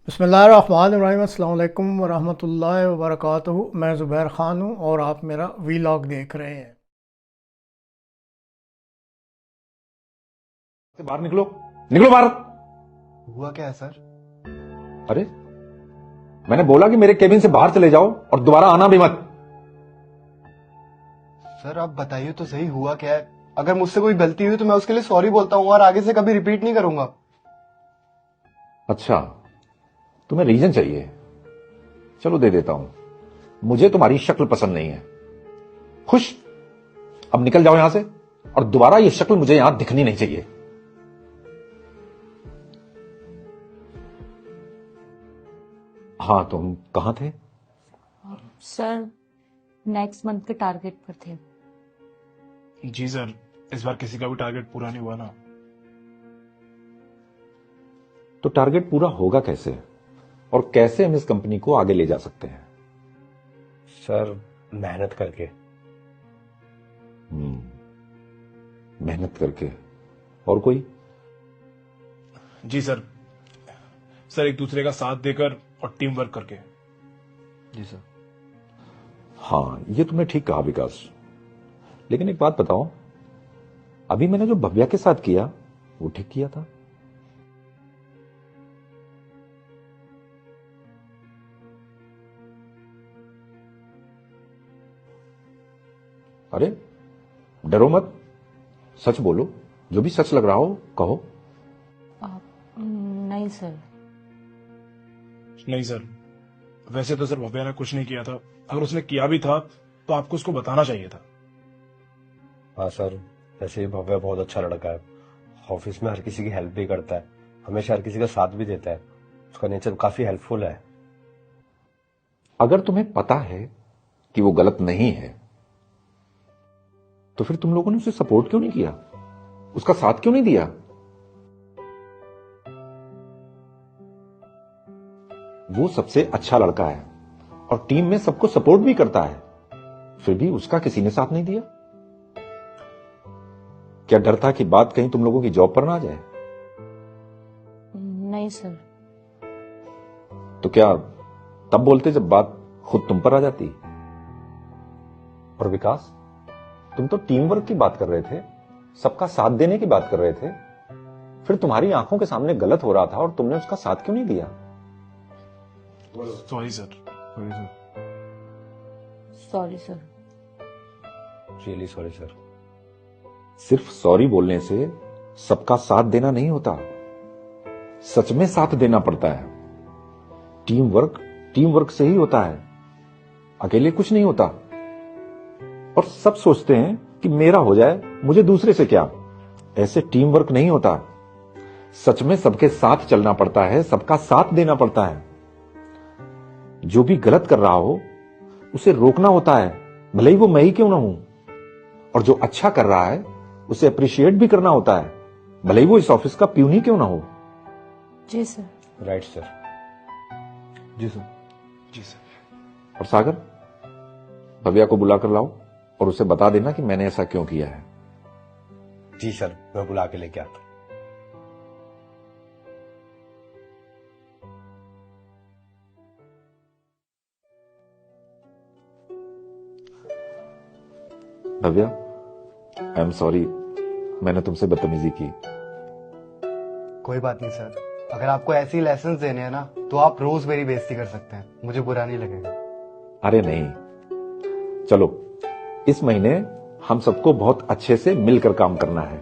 बिस्मिल्लाहिर्रहमानिर्रहीम। अस्सलाम वालेकुम वरहमतुल्लाहि वबरकातुहू। मैं ज़ुबैर ख़ान हूँ और आप मेरा वीलॉग देख रहे हैं। बाहर निकलो, निकलो बाहर। हुआ क्या है सर? अरे मैंने बोला कि मेरे केबिन से बाहर चले जाओ और दोबारा आना भी मत। सर आप बताइए तो सही, हुआ क्या है? अगर मुझसे कोई गलती हुई तो मैं उसके लिए सॉरी बोलता हूँ और आगे से कभी रिपीट नहीं करूंगा। अच्छा, तुम्हें रीजन चाहिए? चलो दे देता हूं। मुझे तुम्हारी शक्ल पसंद नहीं है। खुश? अब निकल जाओ यहां से और दोबारा ये शक्ल मुझे यहां दिखनी नहीं चाहिए। हाँ, तुम कहां थे? सर नेक्स्ट मंथ के टारगेट पर थे। जी सर, इस बार किसी का भी टारगेट पूरा नहीं हुआ ना। तो टारगेट पूरा होगा कैसे और कैसे हम इस कंपनी को आगे ले जा सकते हैं? सर मेहनत करके। मेहनत करके। और कोई? जी सर, सर एक दूसरे का साथ देकर और टीम वर्क करके। जी सर। हाँ, ये तुमने ठीक कहा विकास। लेकिन एक बात बताओ, अभी मैंने जो भव्या के साथ किया वो ठीक किया था? अरे डरो मत, सच बोलो। जो भी सच लग रहा हो कहो। नहीं सर। नहीं सर, वैसे तो सर भव्या ने कुछ नहीं किया था। अगर उसने किया भी था तो आपको उसको बताना चाहिए था। हाँ सर, वैसे ही भव्य बहुत अच्छा लड़का है। ऑफिस में हर किसी की हेल्प भी करता है, हमेशा हर किसी का साथ भी देता है। उसका नेचर काफी हेल्पफुल है। अगर तुम्हें पता है कि वो गलत नहीं है तो फिर तुम लोगों ने उसे सपोर्ट क्यों नहीं किया? उसका साथ क्यों नहीं दिया? वो सबसे अच्छा लड़का है और टीम में सबको सपोर्ट भी करता है, फिर भी उसका किसी ने साथ नहीं दिया। क्या डर था कि बात कहीं तुम लोगों की जॉब पर ना आ जाए? नहीं सर। तो क्या तब बोलते जब बात खुद तुम पर आ जाती? और विकास, तुम तो टीम वर्क की बात कर रहे थे, सबका साथ देने की बात कर रहे थे, फिर तुम्हारी आंखों के सामने गलत हो रहा था और तुमने उसका साथ क्यों नहीं दिया? Sorry sir. Sorry sir. Really sorry sir. सिर्फ सॉरी बोलने से सबका साथ देना नहीं होता, सच में साथ देना पड़ता है। टीम वर्क से ही होता है, अकेले कुछ नहीं होता। और सब सोचते हैं कि मेरा हो जाए, मुझे दूसरे से क्या। ऐसे टीम वर्क नहीं होता। सच में सबके साथ चलना पड़ता है, सबका साथ देना पड़ता है। जो भी गलत कर रहा हो उसे रोकना होता है, भले ही वो मैं ही क्यों ना हूं। और जो अच्छा कर रहा है उसे अप्रिशिएट भी करना होता है, भले ही वो इस ऑफिस का प्यून ही क्यों ना हो। जी सर। Right sir. जी सर। जी सर। और सागर, भव्या को बुला कर लाओ और उसे बता देना कि मैंने ऐसा क्यों किया है। जी सर, मैं बुला के लेके आता हूं। भव्या, आई एम सॉरी, मैंने तुमसे बदतमीजी की। कोई बात नहीं सर, अगर आपको ऐसी लेसन देने हैं ना तो आप रोज मेरी बेइज्जती कर सकते हैं, मुझे बुरा नहीं लगेगा। अरे नहीं, चलो इस महीने हम सबको बहुत अच्छे से मिलकर काम करना है।